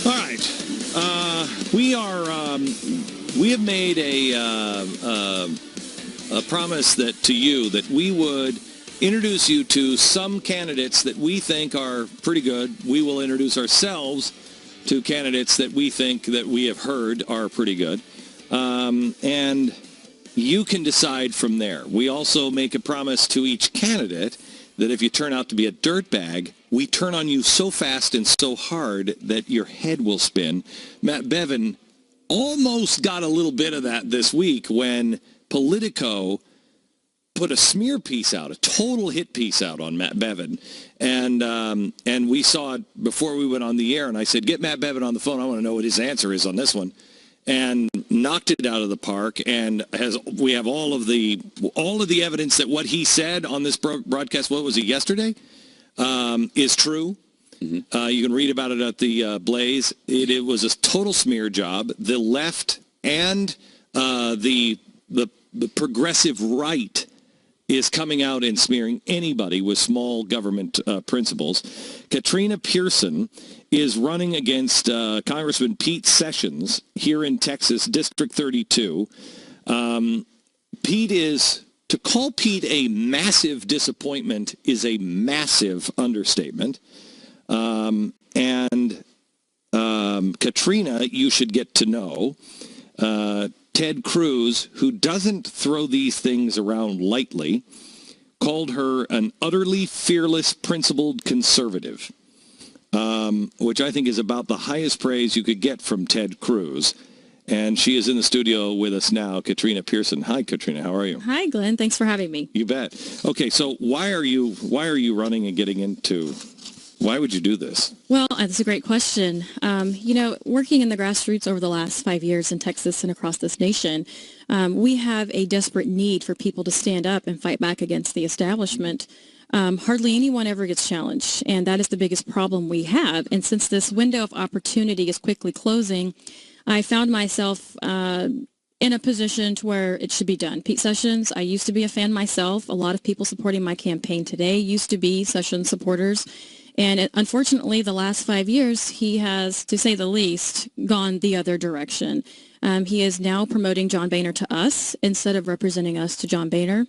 All right. We have made a promise to you that we would introduce you to some candidates that we think are pretty good. We will introduce ourselves to candidates that we think that we have heard are pretty good. And you can decide from there. We also make a promise to each candidate that if you turn out to be a dirtbag, we turn on you so fast and so hard that your head will spin. Matt Bevin almost got a little bit of that this week when Politico put a smear piece out, a total hit piece out on Matt Bevin. And we saw it before we went on the air, and I said, get Matt Bevin on the phone. I want to know what his answer is on this one. And knocked it out of the park, and we have all of the evidence that what he said on this broadcast, what was it, yesterday, is true. Mm-hmm. You can read about it at the Blaze. It was a total smear job. The left and the progressive right is coming out and smearing anybody with small government principles. Katrina Pierson is running against Congressman Pete Sessions here in Texas, District 32. To call Pete a massive disappointment is a massive understatement. Katrina, you should get to know. Ted Cruz, who doesn't throw these things around lightly, called her an utterly fearless, principled conservative, which I think is about the highest praise you could get from Ted Cruz. And she is in the studio with us now, Katrina Pierson. Hi, Katrina. How are you? Hi, Glenn. Thanks for having me. You bet. Okay, so why are you running and getting into? Why would you do this? Well, that's a great question. Working in the grassroots over the last 5 years in Texas and across this nation, we have a desperate need for people to stand up and fight back against the establishment. Hardly anyone ever gets challenged, and that is the biggest problem we have. And since this window of opportunity is quickly closing, I found myself in a position to where it should be done. Pete Sessions, I used to be a fan myself. A lot of people supporting my campaign today used to be Sessions supporters. And unfortunately, the last 5 years, he has, to say the least, gone the other direction. He is now promoting John Boehner to us instead of representing us to John Boehner.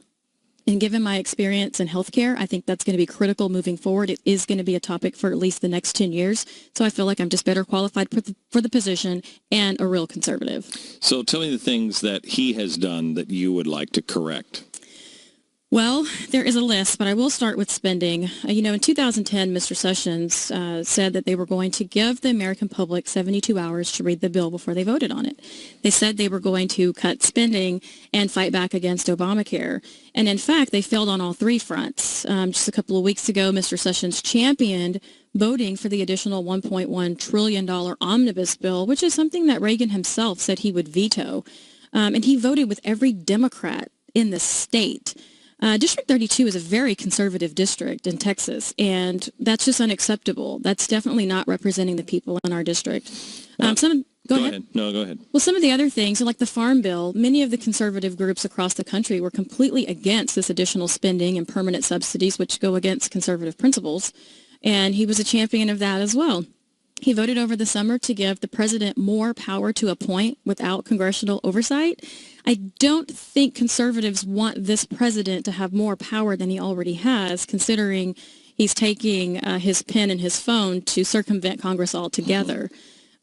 And given my experience in healthcare, I think that's going to be critical moving forward. It is going to be a topic for at least the next 10 years. So I feel like I'm just better qualified for the position and a real conservative. So tell me the things that he has done that you would like to correct. Well, there is a list, but I will start with spending. In 2010, Mr. Sessions said that they were going to give the American public 72 hours to read the bill before they voted on it. They said they were going to cut spending and fight back against Obamacare. And in fact, they failed on all three fronts. Just a couple of weeks ago, Mr. Sessions championed voting for the additional $1.1 trillion omnibus bill, which is something that Reagan himself said he would veto. And he voted with every Democrat in the state. District 32 is a very conservative district in Texas, and that's just unacceptable. That's definitely not representing the people in our district. Go ahead. No, go ahead. Well, some of the other things, like the Farm Bill, many of the conservative groups across the country were completely against this additional spending and permanent subsidies, which go against conservative principles, and he was a champion of that as well. He voted over the summer to give the president more power to appoint without congressional oversight. I don't think conservatives want this president to have more power than he already has, considering he's taking his pen and his phone to circumvent Congress altogether.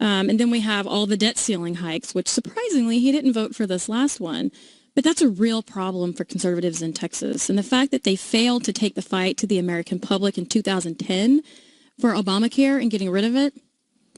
And then we have all the debt ceiling hikes, which surprisingly he didn't vote for this last one. But that's a real problem for conservatives in Texas. And the fact that they failed to take the fight to the American public in 2010 for Obamacare and getting rid of it,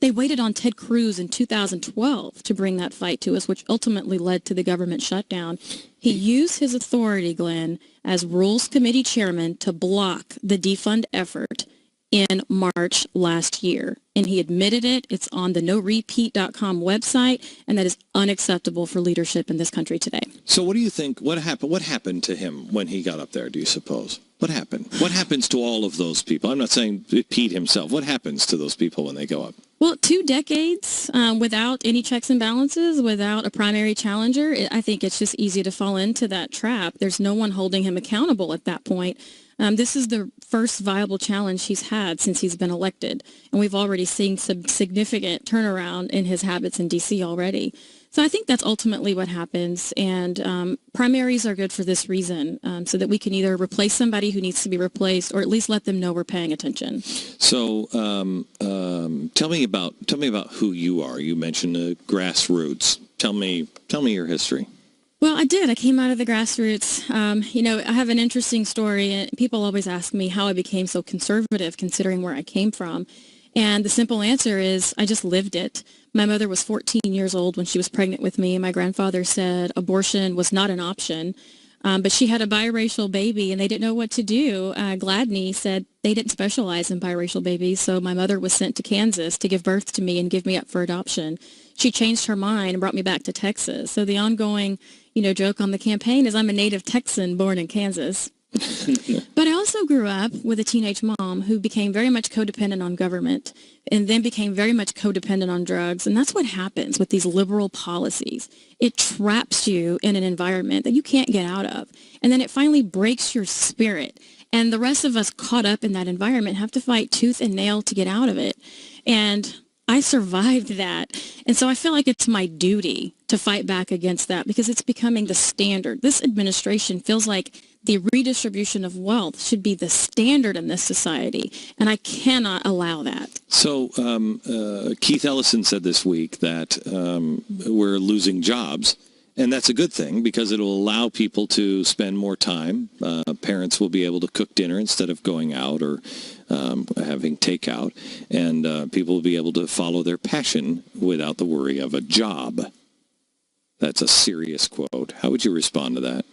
they waited on Ted Cruz in 2012 to bring that fight to us, which ultimately led to the government shutdown. He used his authority, Glenn, as Rules Committee chairman to block the defund effort in March last year. And he admitted it. It's on the norepeat.com website, and that is unacceptable for leadership in this country today. So what do you think, what happened to him when he got up there, do you suppose? What happened? What happens to all of those people? I'm not saying Pete himself. What happens to those people when they go up? Well, 2 decades without any checks and balances, without a primary challenger, I think it's just easy to fall into that trap. There's no one holding him accountable at that point. This is the first viable challenge he's had since he's been elected, and we've already seen some significant turnaround in his habits in D.C. already. So I think that's ultimately what happens, and primaries are good for this reason, so that we can either replace somebody who needs to be replaced, or at least let them know we're paying attention. So tell me about who you are. You mentioned the grassroots. Tell me your history. Well, I did. I came out of the grassroots. I have an interesting story, and people always ask me how I became so conservative considering where I came from. And the simple answer is I just lived it. My mother was 14 years old when she was pregnant with me. My grandfather said abortion was not an option, but she had a biracial baby and they didn't know what to do. Gladney said they didn't specialize in biracial babies, so my mother was sent to Kansas to give birth to me and give me up for adoption. She changed her mind and brought me back to Texas. So the ongoing, joke on the campaign is I'm a native Texan born in Kansas. But I also grew up with a teenage mom who became very much codependent on government and then became very much codependent on drugs. And that's what happens with these liberal policies. It traps you in an environment that you can't get out of. And then it finally breaks your spirit. And the rest of us caught up in that environment have to fight tooth and nail to get out of it. And I survived that. And so I feel like it's my duty to fight back against that because it's becoming the standard. This administration feels like the redistribution of wealth should be the standard in this society, and I cannot allow that. So Keith Ellison said this week that we're losing jobs, and that's a good thing because it will allow people to spend more time. Parents will be able to cook dinner instead of going out or having takeout, and people will be able to follow their passion without the worry of a job. That's a serious quote. How would you respond to that?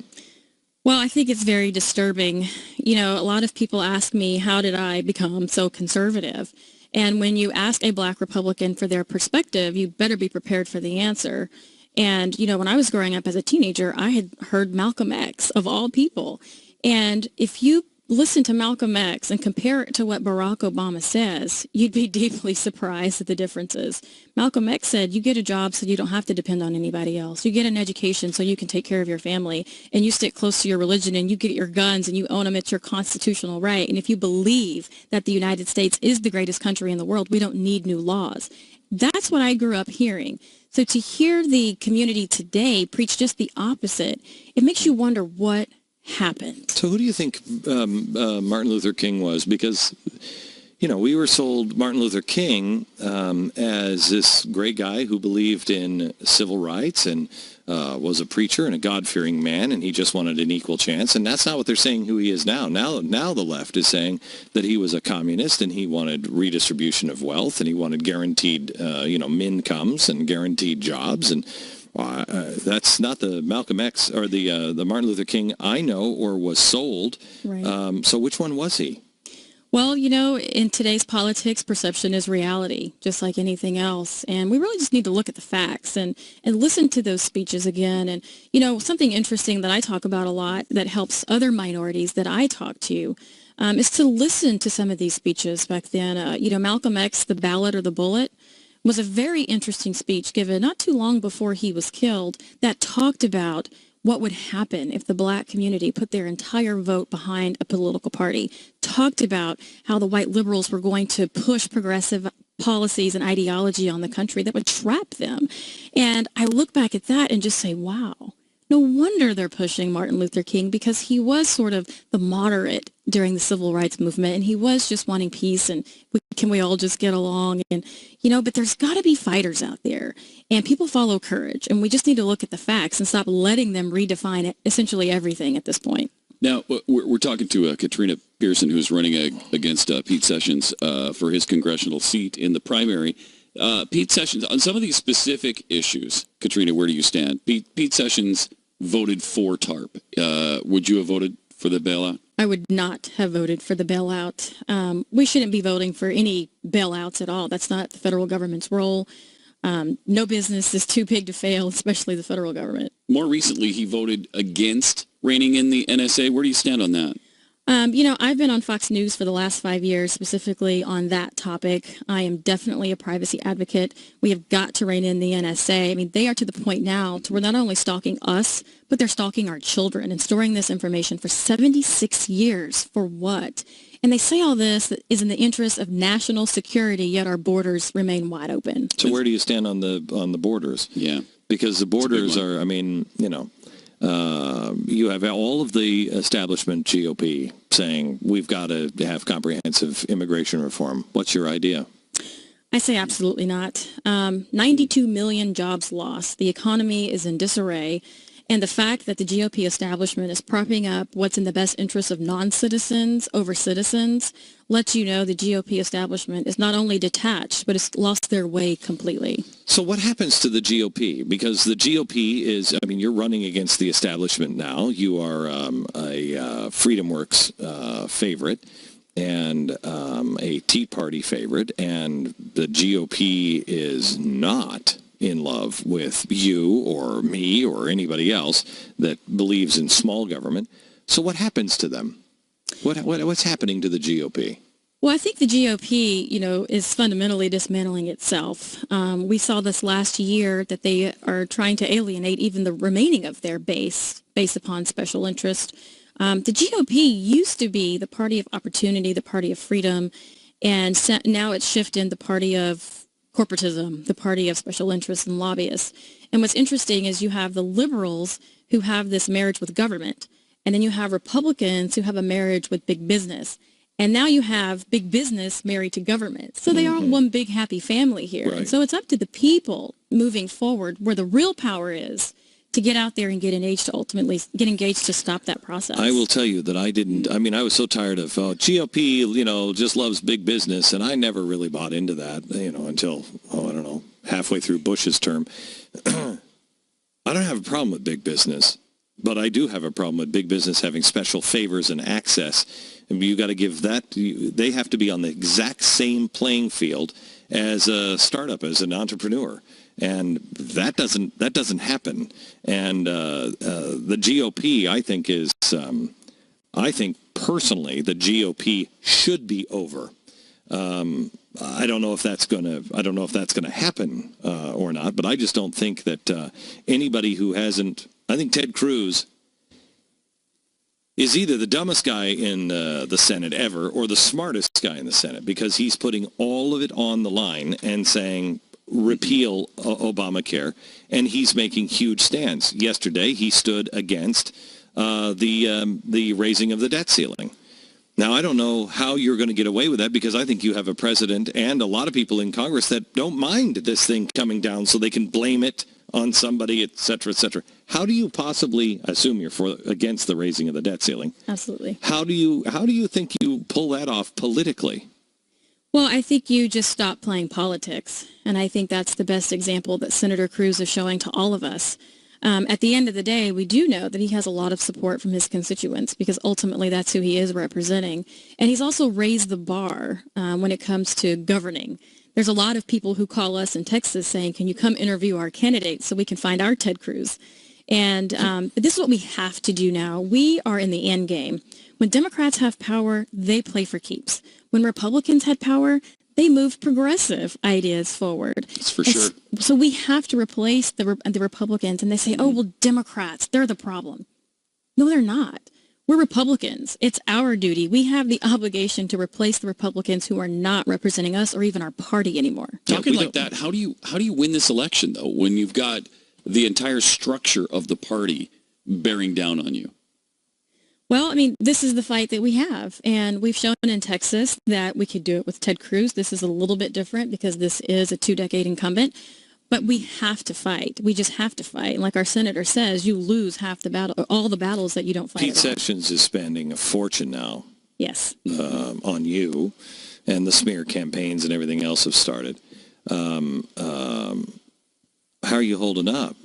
Well, I think it's very disturbing. A lot of people ask me, how did I become so conservative? And when you ask a black Republican for their perspective, you better be prepared for the answer. And, when I was growing up as a teenager, I had heard Malcolm X, of all people. And if you listen to Malcolm X and compare it to what Barack Obama says, you'd be deeply surprised at the differences. Malcolm X said, you get a job so you don't have to depend on anybody else. You get an education so you can take care of your family, and you stick close to your religion, and you get your guns and you own them. It's your constitutional right. And if you believe that the United States is the greatest country in the world, we don't need new laws. That's what I grew up hearing. So to hear the community today preach just the opposite, it makes you wonder what happened. So who do you think Martin Luther King was? Because, we were sold Martin Luther King as this great guy who believed in civil rights and was a preacher and a God-fearing man, and he just wanted an equal chance. And that's not what they're saying who he is now. Now the left is saying that he was a communist and he wanted redistribution of wealth and he wanted guaranteed, incomes and guaranteed jobs. And that's not the Malcolm X or the Martin Luther King I know or was sold. Right. So which one was he? Well, in today's politics, perception is reality, just like anything else. And we really just need to look at the facts and listen to those speeches again. And, something interesting that I talk about a lot that helps other minorities that I talk to is to listen to some of these speeches back then. Malcolm X, The Ballot or the Bullet, was a very interesting speech given not too long before he was killed that talked about what would happen if the black community put their entire vote behind a political party, talked about how the white liberals were going to push progressive policies and ideology on the country that would trap them. And I look back at that and just say, wow, no wonder they're pushing Martin Luther King, because he was sort of the moderate during the civil rights movement, and he was just wanting peace and can we all just get along? And, but there's got to be fighters out there, and people follow courage, and we just need to look at the facts and stop letting them redefine essentially everything at this point. Now, we're talking to Katrina Pierson, who's running against Pete Sessions for his congressional seat in the primary. Pete Sessions, on some of these specific issues, Katrina, where do you stand? Pete Sessions voted for TARP. Would you have voted for the bailout? I would not have voted for the bailout. We shouldn't be voting for any bailouts at all. That's not the federal government's role. No business is too big to fail, especially the federal government. More recently, he voted against reining in the NSA. Where do you stand on that? I've been on Fox News for the last 5 years, specifically on that topic. I am definitely a privacy advocate. We have got to rein in the NSA. I mean, they are to the point now to where not only stalking us, but they're stalking our children and storing this information for 76 years. For what? And they say all this is in the interest of national security, yet our borders remain wide open. So where do you stand on the borders? Yeah. Because the borders are, you have all of the establishment GOP saying we've got to have comprehensive immigration reform. What's your idea? I say absolutely not. 92 million jobs lost. The economy is in disarray. And the fact that the GOP establishment is propping up what's in the best interest of non-citizens over citizens lets you know the GOP establishment is not only detached, but it's lost their way completely. So what happens to the GOP? Because the GOP is, you're running against the establishment now. You are a Freedom Works favorite and a Tea Party favorite, and the GOP is not in love with you or me or anybody else that believes in small government. So what happens to them? What's happening to the GOP? Well, I think the GOP, is fundamentally dismantling itself. We saw this last year that they are trying to alienate even the remaining of their base based upon special interest. The GOP used to be the party of opportunity, the party of freedom, and now it's shifted the party of corporatism, the party of special interests and lobbyists. And what's interesting is you have the liberals who have this marriage with government, and then you have Republicans who have a marriage with big business. And now you have big business married to government. So they are one big happy family here. Right. And so it's up to the people moving forward where the real power is to get out there and get engaged to stop that process. I will tell you that I was so tired of GOP, just loves big business, and I never really bought into that, until, halfway through Bush's term. I don't have a problem with big business, but I do have a problem with big business having special favors and access. And you got to give they have to be on the exact same playing field as a startup, as an entrepreneur. And that doesn't happen. And the GOP, I think, I think personally the GOP should be over. I don't know if that's gonna happen or not. But I just don't think that anybody who hasn't. I think Ted Cruz is either the dumbest guy in the Senate ever or the smartest guy in the Senate, because he's putting all of it on the line and saying, repeal Obamacare, and he's making huge stands. Yesterday, he stood against the raising of the debt ceiling. Now, I don't know how you're going to get away with that, because I think you have a president and a lot of people in Congress that don't mind this thing coming down so they can blame it on somebody, et cetera, et cetera. How do you possibly, assume you're against the raising of the debt ceiling? Absolutely. How do you think you pull that off politically? Well, I think you just stop playing politics, and I think that's the best example that Senator Cruz is showing to all of us. At the end of the day, we do know that he has a lot of support from his constituents, because ultimately that's who he is representing. And he's also raised the bar when it comes to governing. There's a lot of people who call us in Texas saying, can you come interview our candidates so we can find our Ted Cruz? And this is what we have to do now. We are in the end game. When Democrats have power, they play for keeps. When Republicans had power, they moved progressive ideas forward. That's for sure. So we have to replace the Republicans. And they say, oh, well, Democrats, they're the problem. No, they're not. We're Republicans. It's our duty. We have the obligation to replace the Republicans who are not representing us or even our party anymore. Talking like that, how do you win this election, though, when you've got the entire structure of the party bearing down on you? Well, this is the fight that we have, and we've shown in Texas that we could do it with Ted Cruz. This is a little bit different because this is a 2-decade incumbent, but we have to fight. We just have to fight. And like our senator says, you lose half the battle, all the battles that you don't fight. Pete Sessions is spending a fortune now. Yes. On you, and the smear campaigns and everything else have started. How are you holding up?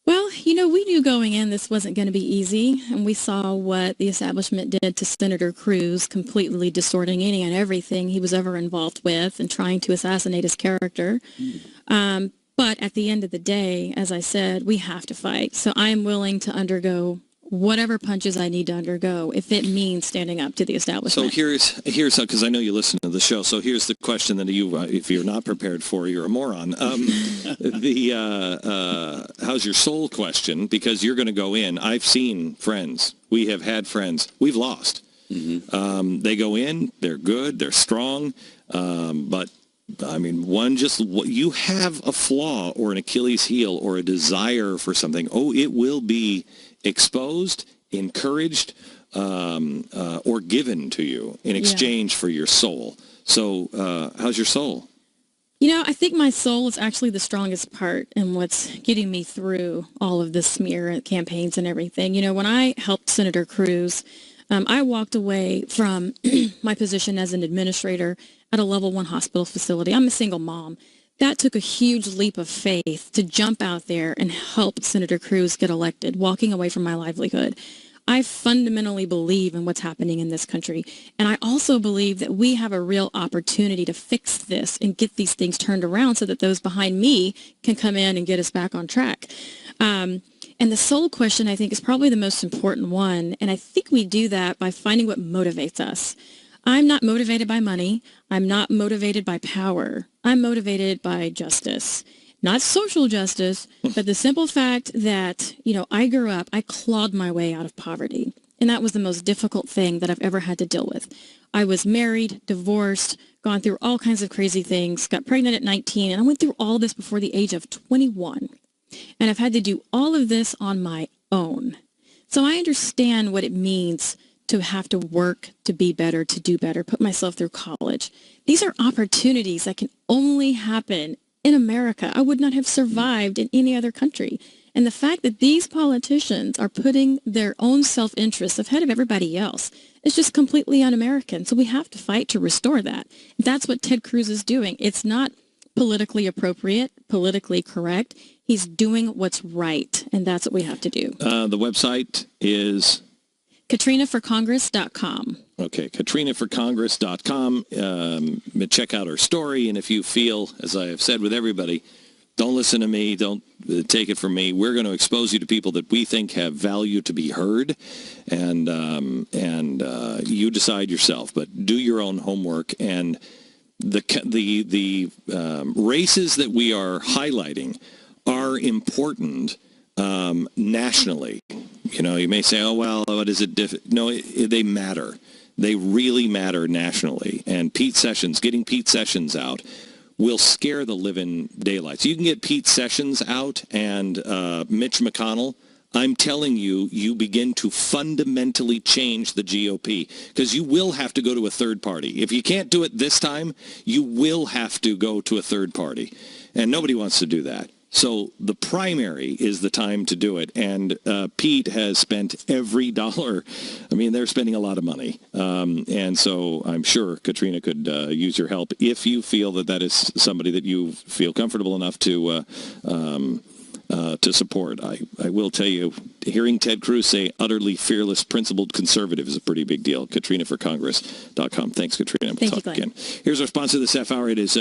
Well, we knew going in this wasn't going to be easy, and we saw what the establishment did to Senator Cruz, completely distorting any and everything he was ever involved with and trying to assassinate his character. But at the end of the day, as I said, we have to fight. So I am willing to undergo whatever punches I need to undergo if it means standing up to the establishment. So here's because I know you listen to the show. So here's the question that you, if you're not prepared for, you're a moron. How's your soul question? Because you're going to go in. I've seen friends. We have had friends. We've lost. Mm-hmm. They go in. They're good. They're strong. But I mean, you have a flaw or an Achilles heel or a desire for something. Oh, it will be exposed, encouraged, or given to you in exchange for your soul. So how's your soul? I think my soul is actually the strongest part in what's getting me through all of the smear campaigns and everything. When I helped Senator Cruz, I walked away from my position as an administrator at a level 1 hospital facility. I'm a single mom. That took a huge leap of faith to jump out there and help Senator Cruz get elected, walking away from my livelihood. I fundamentally believe in what's happening in this country. And I also believe that we have a real opportunity to fix this and get these things turned around so that those behind me can come in and get us back on track. And the soul question, I think, is probably the most important one. And I think we do that by finding what motivates us. I'm not motivated by money. I'm not motivated by power. I'm motivated by justice. Not social justice, but the simple fact that, I grew up, I clawed my way out of poverty. And that was the most difficult thing that I've ever had to deal with. I was married, divorced, gone through all kinds of crazy things, got pregnant at 19, and I went through all this before the age of 21. And I've had to do all of this on my own. So I understand what it means to have to work to be better, to do better, put myself through college. These are opportunities that can only happen in America. I would not have survived in any other country. And the fact that these politicians are putting their own self-interest ahead of everybody else is just completely un-American. So we have to fight to restore that. That's what Ted Cruz is doing. It's not politically appropriate, politically correct. He's doing what's right, and that's what we have to do. The website is KatrinaForCongress.com. Okay, KatrinaForCongress.com. Check out her story, and if you feel, as I have said with everybody, don't listen to me, don't take it from me. We're going to expose you to people that we think have value to be heard, and you decide yourself. But do your own homework, and the races that we are highlighting are important nationally. You may say, oh, well, what is it? No, they matter. They really matter nationally. And getting Pete Sessions out will scare the living daylights. You can get Pete Sessions out and Mitch McConnell. I'm telling you, you begin to fundamentally change the GOP because you will have to go to a third party. If you can't do it this time, you will have to go to a third party. And nobody wants to do that. So the primary is the time to do it. And Pete has spent every dollar. I mean, they're spending a lot of money. And so I'm sure Katrina could use your help if you feel that is somebody that you feel comfortable enough to support. I will tell you, hearing Ted Cruz say utterly fearless, principled conservative is a pretty big deal. KatrinaForCongress.com. Thanks, Katrina. Thank you, Glenn. Again. Here's our sponsor this half hour. It is